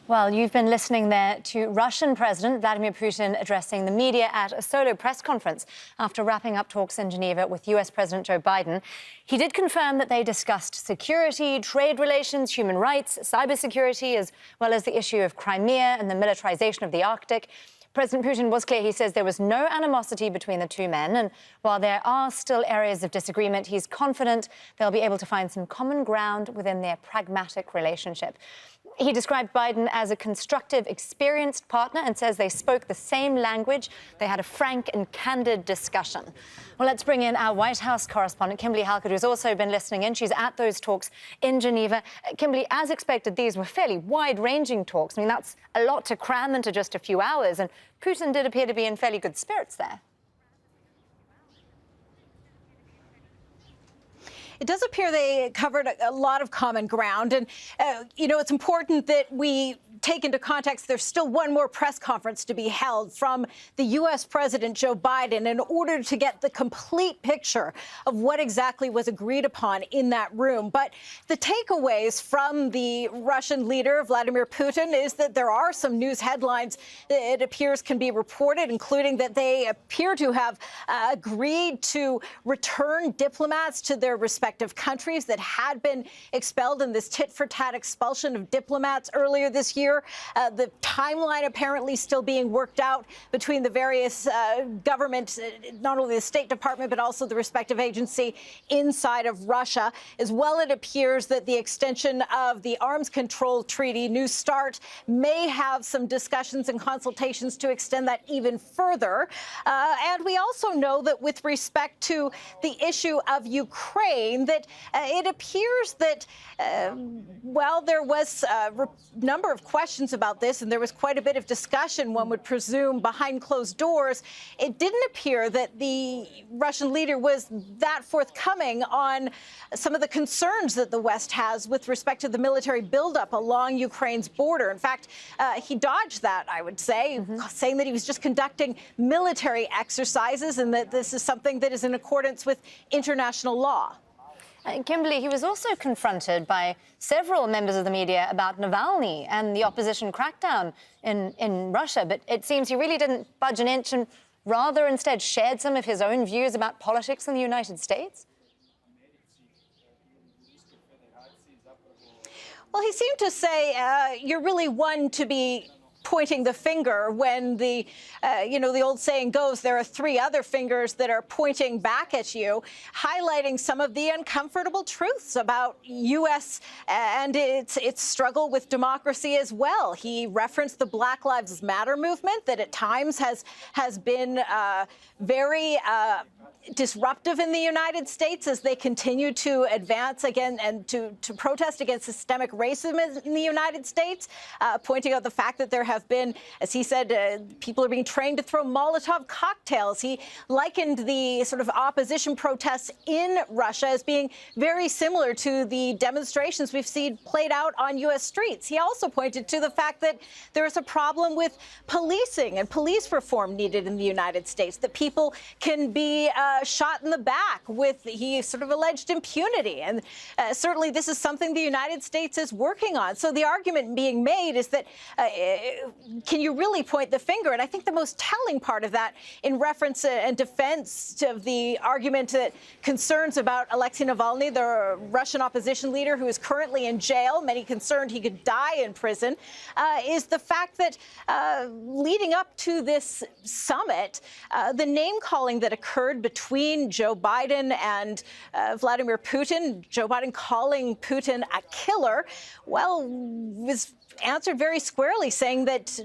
Well, you've been listening there to Russian President Vladimir Putin addressing the media at a solo press conference after wrapping up talks in Geneva with US President Joe Biden. He did confirm that they discussed security, trade relations, human rights, cybersecurity, as well as the issue of Crimea and the militarization of the Arctic. President Putin was clear. He says there was no animosity between the two men. And while there are still areas of disagreement, he's confident they'll be able to find some common ground within their pragmatic relationship. He described Biden as a constructive, experienced partner and says they spoke the same language. They had a frank and candid discussion. Well, let's bring in our White House correspondent, Kimberly Halkett, who's also been listening in. She's at those talks in Geneva. Kimberly, as expected, these were fairly wide-ranging talks. I mean, that's a lot to cram into just a few hours. And Putin did appear to be in fairly good spirits there. It does appear they covered a lot of common ground. And, it's important that we take into context there's still one more press conference to be held from the U.S. President Joe Biden in order to get the complete picture of what exactly was agreed upon in that room. But the takeaways from the Russian leader, Vladimir Putin, is that there are some news headlines that it appears can be reported, including that they appear to have agreed to return diplomats to their respective countries that had been expelled in this tit-for-tat expulsion of diplomats earlier this year. The timeline apparently still being worked out between the various government, not only the State Department, but also the respective agency inside of Russia. As well, it appears that the extension of the arms control treaty, New START, may have some discussions and consultations to extend that even further. And we also know that with respect to the issue of Ukraine, that it appears that, there was a number of questions about this, and there was quite a bit of discussion, one would presume, behind closed doors. It didn't appear that the Russian leader was that forthcoming on some of the concerns that the West has with respect to the military buildup along Ukraine's border. In fact, he dodged that, I would say, saying that he was just conducting military exercises and that this is something that is in accordance with international law. Kimberly, he was also confronted by several members of the media about Navalny and the opposition crackdown in Russia. But it seems he really didn't budge an inch and rather instead shared some of his own views about politics in the United States. Well, he seemed to say you're really one to be pointing the finger when the old saying goes, there are three other fingers that are pointing back at you, highlighting some of the uncomfortable truths about U.S. and its struggle with democracy as well. He referenced the Black Lives Matter movement that at times has been very disruptive in the United States as they continue to advance again and to protest against systemic racism in the United States, pointing out the fact that there have been, as he said, people are being trained to throw Molotov cocktails. He likened the sort of opposition protests in Russia as being very similar to the demonstrations we've seen played out on U.S. streets. He also pointed to the fact that there is a problem with policing and police reform needed in the United States, that people can be shot in the back with, he sort of alleged, impunity. And certainly this is something the United States is working on. So the argument being made is that can you really point the finger? And I think the most telling part of that in reference and defense of the argument that concerns about Alexei Navalny, the Russian opposition leader who is currently in jail, many concerned he could die in prison, is the fact that leading up to this summit, the name-calling that occurred between Joe Biden and Vladimir Putin, Joe Biden calling Putin a killer, was answered very squarely, saying that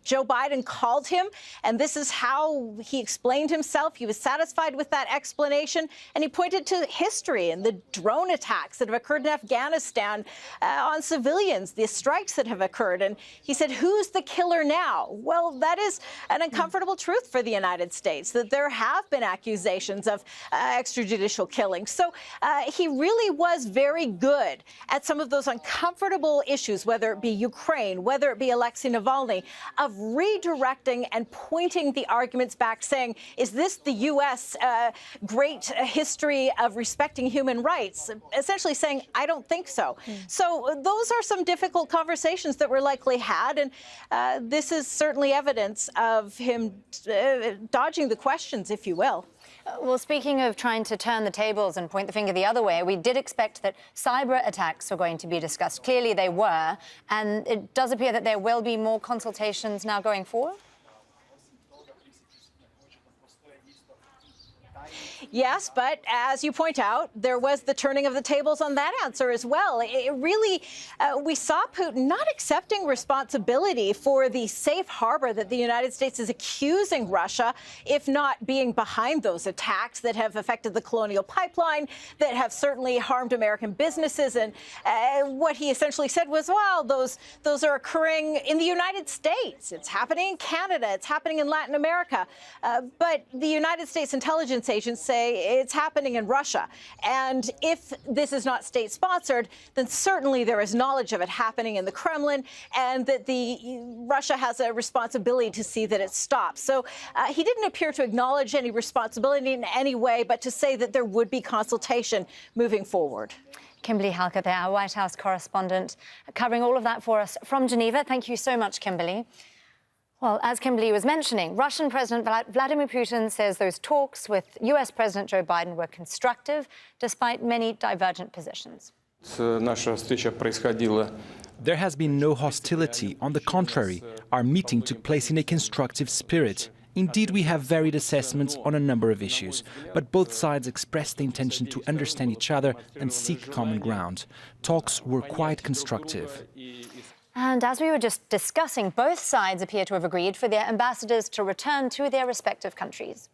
Joe Biden called him, and this is how he explained himself. He was satisfied with that explanation, and he pointed to history and the drone attacks that have occurred in Afghanistan on civilians, the strikes that have occurred. And he said, who's the killer now? Well, that is an uncomfortable truth for the United States, that there have been accusations of extrajudicial killings. So he really was very good at some of those uncomfortable issues, whether it be Ukraine, whether it be Alexei Navalny, of redirecting and pointing the arguments back, saying, is this the U.S. Great history of respecting human rights? Essentially saying, I don't think so. So those are some difficult conversations that were likely had, and this is certainly evidence of him dodging the questions, if you will. Well, speaking of trying to turn the tables and point the finger the other way, we did expect that cyber attacks were going to be discussed. Clearly they were, and it does appear that there will be more consultations now going forward. Yes, but as you point out, there was the turning of the tables on that answer as well. It really, we saw Putin not accepting responsibility for the safe harbor that the United States is accusing Russia, if not being behind those attacks that have affected the colonial pipeline, that have certainly harmed American businesses. And what he essentially said was, well, those are occurring in the United States. It's happening in Canada. It's happening in Latin America. But the United States intelligence agents say it's happening in Russia. And if this is not state-sponsored, then certainly there is knowledge of it happening in the Kremlin, and that Russia has a responsibility to see that it stops. So he didn't appear to acknowledge any responsibility in any way, but to say that there would be consultation moving forward. Kimberly Halkett there, our White House correspondent, covering all of that for us from Geneva. Thank you so much, Kimberly. Well, as Kimberly was mentioning, Russian President Vladimir Putin says those talks with US President Joe Biden were constructive, despite many divergent positions. There has been no hostility. On the contrary, our meeting took place in a constructive spirit. Indeed, we have varied assessments on a number of issues, but both sides expressed the intention to understand each other and seek common ground. Talks were quite constructive. And as we were just discussing, both sides appear to have agreed for their ambassadors to return to their respective countries.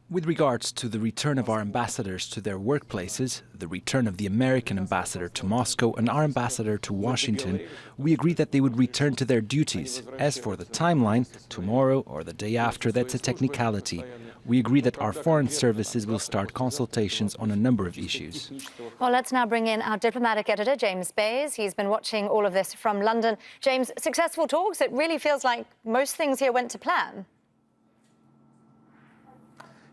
With regards to the return of our ambassadors to their workplaces, the return of the American ambassador to Moscow and our ambassador to Washington, we agreed that they would return to their duties. As for the timeline, tomorrow or the day after, that's a technicality. We agree that our foreign services will start consultations on a number of issues. Well, let's now bring in our diplomatic editor, James Bays. He's been watching all of this from London. James, successful talks. It really feels like most things here went to plan.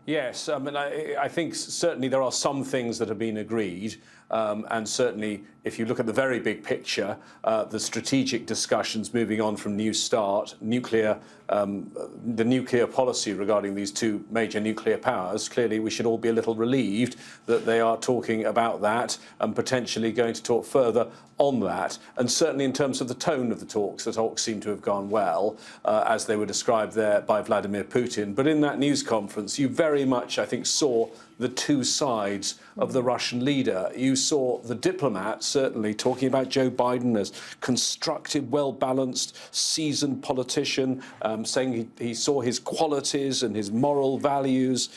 Yes, I mean, I think certainly there are some things that have been agreed, and certainly if you look at the very big picture, the strategic discussions moving on from New START, the nuclear policy regarding these two major nuclear powers, clearly we should all be a little relieved that they are talking about that and potentially going to talk further on that. And certainly in terms of the tone of the talks seem to have gone well, as they were described there by Vladimir Putin. But in that news conference, you very much, I think, saw the two sides of the Russian leader. You saw the diplomat certainly talking about Joe Biden as constructive, well-balanced, seasoned politician, saying he saw his qualities and his moral values,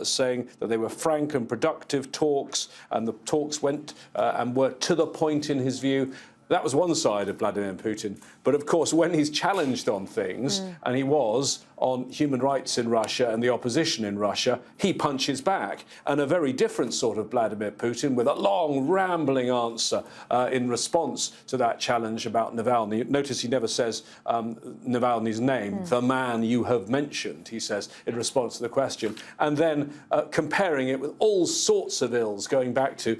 saying that they were frank and productive talks, and the talks went and were to the point in his view. That was one side of Vladimir Putin. But of course, when he's challenged on things, and he was on human rights in Russia and the opposition in Russia, he punches back. And a very different sort of Vladimir Putin with a long, rambling answer in response to that challenge about Navalny. Notice he never says Navalny's name, the man you have mentioned, he says in response to the question. And then comparing it with all sorts of ills, going back to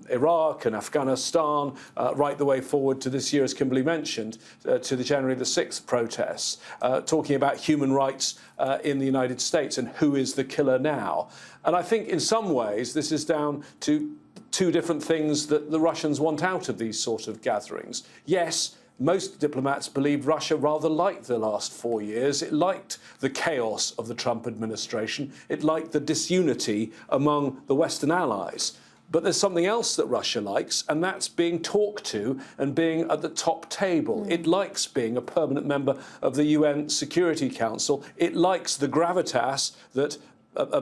Iraq and Afghanistan, right the way forward to this year, as Kimberly mentioned, to the January the 6th protests, talking about human rights in the United States and who is the killer now. And I think in some ways this is down to two different things that the Russians want out of these sort of gatherings. Yes, most diplomats believe Russia rather liked the last 4 years. It liked the chaos of the Trump administration. It liked the disunity among the Western allies. But there's something else that Russia likes, and that's being talked to and being at the top table. It likes being a permanent member of the UN Security Council. It likes the gravitas that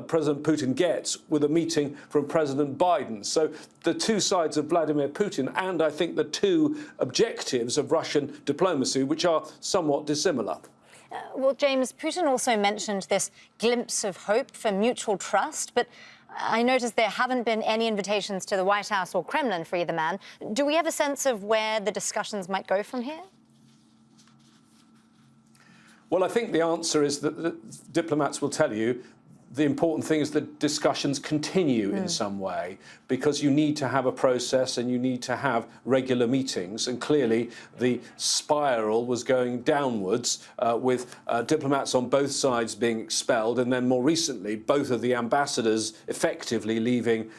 President Putin gets with a meeting from President Biden. So the two sides of Vladimir Putin, and I think the two objectives of Russian diplomacy, which are somewhat dissimilar. Well, James, Putin also mentioned this glimpse of hope for mutual trust, but I noticed there haven't been any invitations to the White House or Kremlin for either man. Do we have a sense of where the discussions might go from here? Well, I think the answer is that the diplomats will tell you the important thing is that discussions continue in some way, because you need to have a process and you need to have regular meetings. And clearly the spiral was going downwards with diplomats on both sides being expelled, and then more recently both of the ambassadors effectively leaving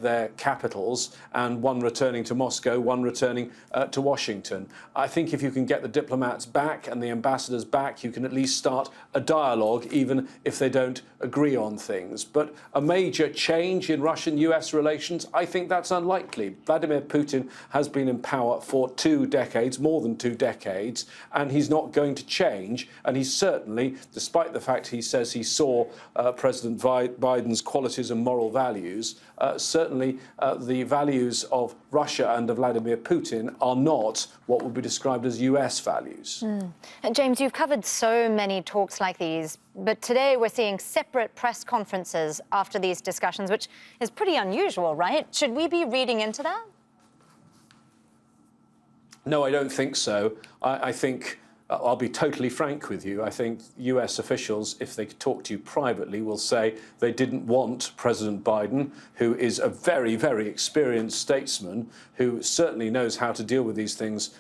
their capitals, and one returning to Moscow, one returning to Washington. I think if you can get the diplomats back and the ambassadors back, you can at least start a dialogue, even if they don't agree on things. But a major change in Russian-US relations, I think that's unlikely. Vladimir Putin has been in power for 2 decades, more than 2 decades, and he's not going to change. And he's certainly, despite the fact he says he saw President Biden's qualities and moral values, certainly the values of Russia and of Vladimir Putin are not what would be described as US values. James, you've covered so many talks like these, but today we're seeing separate press conferences after these discussions, which is pretty unusual, right? Should we be reading into that? No, I don't think so. I think, I'll be totally frank with you, I think US officials, if they talk to you privately, will say they didn't want President Biden, who is a very, very experienced statesman, who certainly knows how to deal with these things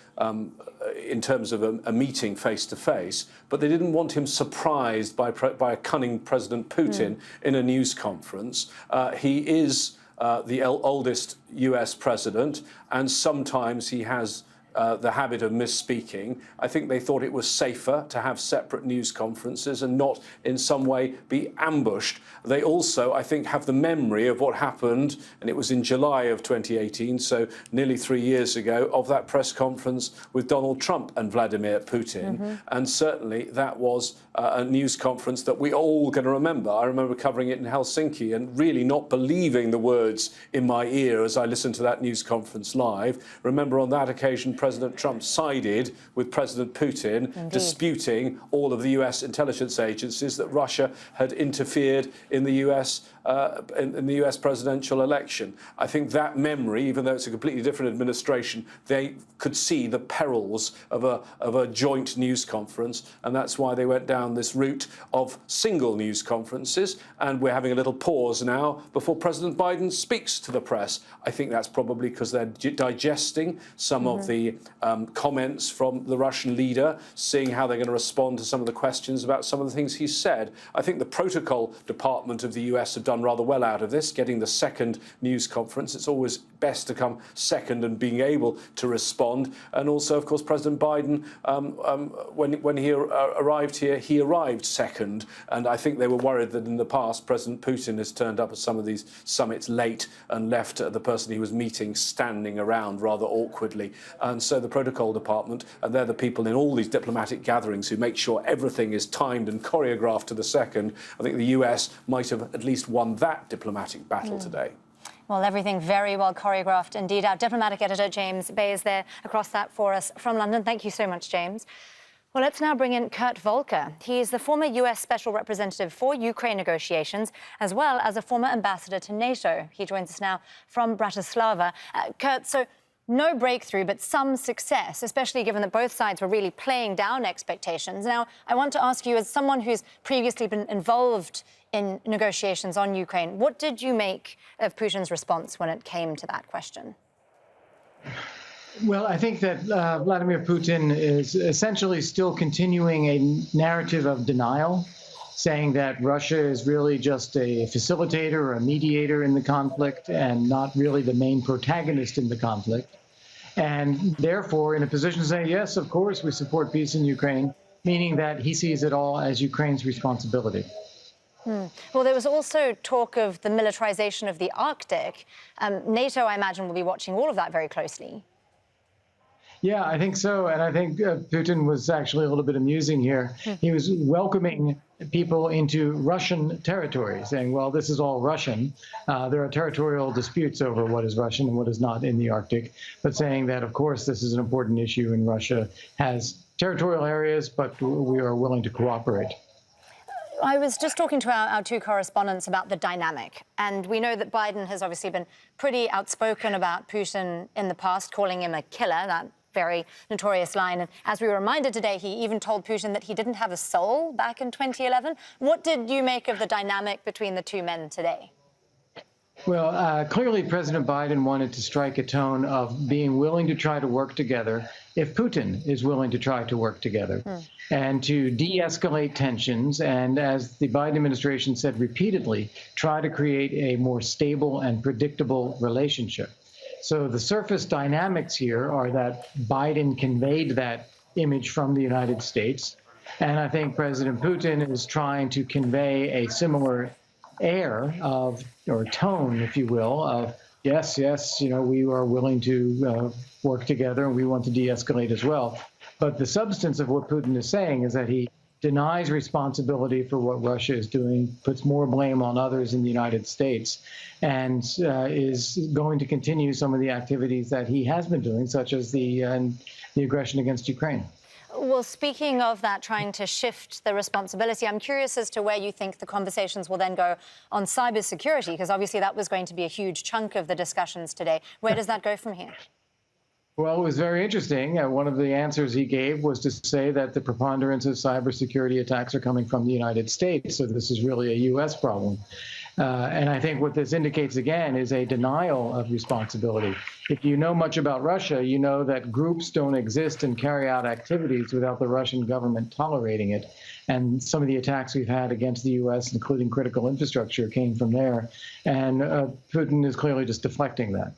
in terms of a meeting face-to-face, but they didn't want him surprised by a cunning President Putin in a news conference. He is the oldest US president, and sometimes he has the habit of misspeaking. I think they thought it was safer to have separate news conferences and not in some way be ambushed. They also, I think, have the memory of what happened, and it was in July of 2018, so nearly 3 years ago, of that press conference with Donald Trump and Vladimir Putin. And certainly that was a news conference that we all going to remember. I remember covering it in Helsinki and really not believing the words in my ear as I listened to that news conference live. Remember on that occasion, President Trump sided with President Putin, disputing all of the US intelligence agencies that Russia had interfered in the US presidential election. I think that memory, even though it's a completely different administration, they could see the perils of a joint news conference, and that's why they went down this route of single news conferences. And we're having a little pause now before President Biden speaks to the press. I think that's probably because they're digesting some of the comments from the Russian leader, seeing how they're going to respond to some of the questions about some of the things he said. I think the protocol department of the US have done rather well out of this, getting the second news conference. It's always best to come second and being able to respond. And also, of course, President Biden, when he arrived here, he arrived second. And I think they were worried that in the past, President Putin has turned up at some of these summits late and left the person he was meeting standing around rather awkwardly. And so the protocol department, and they're the people in all these diplomatic gatherings who make sure everything is timed and choreographed to the second. I think the US might have at least won that diplomatic battle today. Well, everything very well choreographed indeed. Our diplomatic editor, James Bay, is there across that for us from London. Thank you so much, James. Well, let's now bring in Kurt Volker. He is the former US Special Representative for Ukraine negotiations, as well as a former ambassador to NATO. He joins us now from Bratislava. Kurt, so no breakthrough, but some success, especially given that both sides were really playing down expectations. Now, I want to ask you, as someone who's previously been involved in negotiations on Ukraine, what did you make of Putin's response when it came to that question? Well, I think that Vladimir Putin is essentially still continuing a narrative of denial, saying that Russia is really just a facilitator or a mediator in the conflict and not really the main protagonist in the conflict. And therefore, in a position to say, yes, of course, we support peace in Ukraine, meaning that he sees it all as Ukraine's responsibility. Well, there was also talk of the militarization of the Arctic. NATO, I imagine, will be watching all of that very closely. Yeah, I think so. And I think Putin was actually a little bit amusing here. He was welcoming people into Russian territory, saying, well, this is all Russian. There are territorial disputes over what is Russian and what is not in the Arctic, but saying that, of course, this is an important issue and Russia has territorial areas, but we are willing to cooperate. I was just talking to our two correspondents about the dynamic, and we know that Biden has obviously been pretty outspoken about Putin in the past, calling him a killer, that very notorious line. And as we were reminded today, he even told Putin that he didn't have a soul back in 2011. What did you make of the dynamic between the two men today? Well, clearly President Biden wanted to strike a tone of being willing to try to work together if Putin is willing to try to work together and to de-escalate tensions. And as the Biden administration said repeatedly, try to create a more stable and predictable relationship. So the surface dynamics here are that Biden conveyed that image from the United States. And I think President Putin is trying to convey a similar air of, or tone, if you will, of yes, we are willing to work together and we want to de-escalate as well. But the substance of what Putin is saying is that he denies responsibility for what Russia is doing, puts more blame on others in the United States, and is going to continue some of the activities that he has been doing, such as the aggression against Ukraine. Well, speaking of that, trying to shift the responsibility, I'm curious as to where you think the conversations will then go on cybersecurity, because obviously that was going to be a huge chunk of the discussions today. Where does that go from here? Well, it was very interesting. One of the answers he gave was to say that the preponderance of cybersecurity attacks are coming from the United States, so this is really a U.S. problem. And I think what this indicates, again, is a denial of responsibility. If you know much about Russia, you know that groups don't exist and carry out activities without the Russian government tolerating it. And some of the attacks we've had against the U.S., including critical infrastructure, came from there. And Putin is clearly just deflecting that.